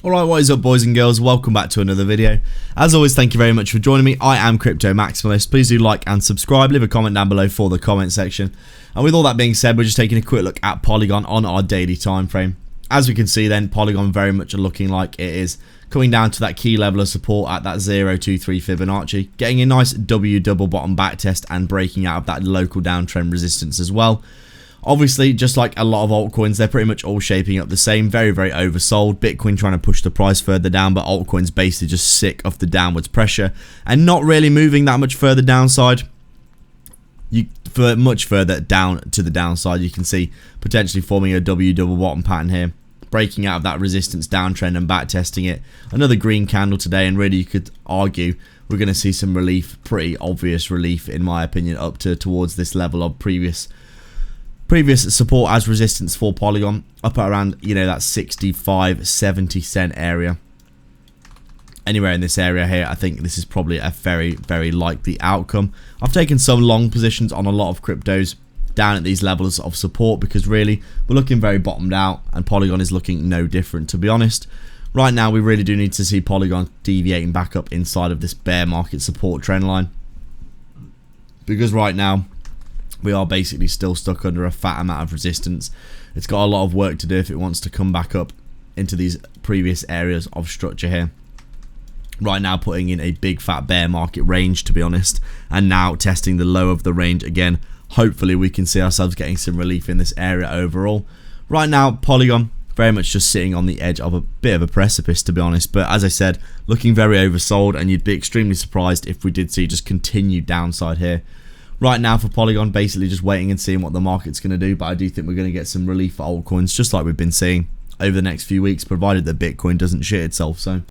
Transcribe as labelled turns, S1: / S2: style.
S1: Alright, what is up boys and girls, welcome back to another video. As always, thank you very much for joining me. I am Crypto Maximalist. Please do like and subscribe, leave a comment down below for the comment section. And with all that being said, we're just taking a quick look at Polygon on our daily time frame. As we can see then, Polygon very much looking like it is coming down to that key level of support at that 0.23 Fibonacci, getting a nice W double bottom back test and breaking out of that local downtrend resistance as well. Obviously, just like a lot of altcoins, they're pretty much all shaping up the same. Very, very oversold. Bitcoin trying to push the price further down, but altcoins basically just sick of the downwards pressure and not really moving that much further downside. Much further down to the downside, you can see potentially forming a W double bottom pattern here, breaking out of that resistance downtrend and back testing it. Another green candle today, and really you could argue we're going to see some relief, pretty obvious relief in my opinion, up towards this level of previous support as resistance for Polygon, up at around, you know, that 65-70 cent area. Anywhere in this area here, I think this is probably a very, very likely outcome. I've taken some long positions on a lot of cryptos down at these levels of support because really we're looking very bottomed out and Polygon is looking no different, to be honest. Right now we really do need to see Polygon deviating back up inside of this bear market support trend line, because right now we are basically still stuck under a fat amount of resistance. It's got a lot of work to do if it wants to come back up into these previous areas of structure here. Right now putting in a big fat bear market range, to be honest, and now testing the low of the range again. Hopefully we can see ourselves getting some relief in this area overall. Right now Polygon very much just sitting on the edge of a bit of a precipice, to be honest, but as I said, looking very oversold, and you'd be extremely surprised if we did see just continued downside here. Right now for Polygon, basically just waiting and seeing what the market's going to do, but I do think we're going to get some relief for altcoins, just like we've been seeing over the next few weeks, provided that Bitcoin doesn't shit itself. So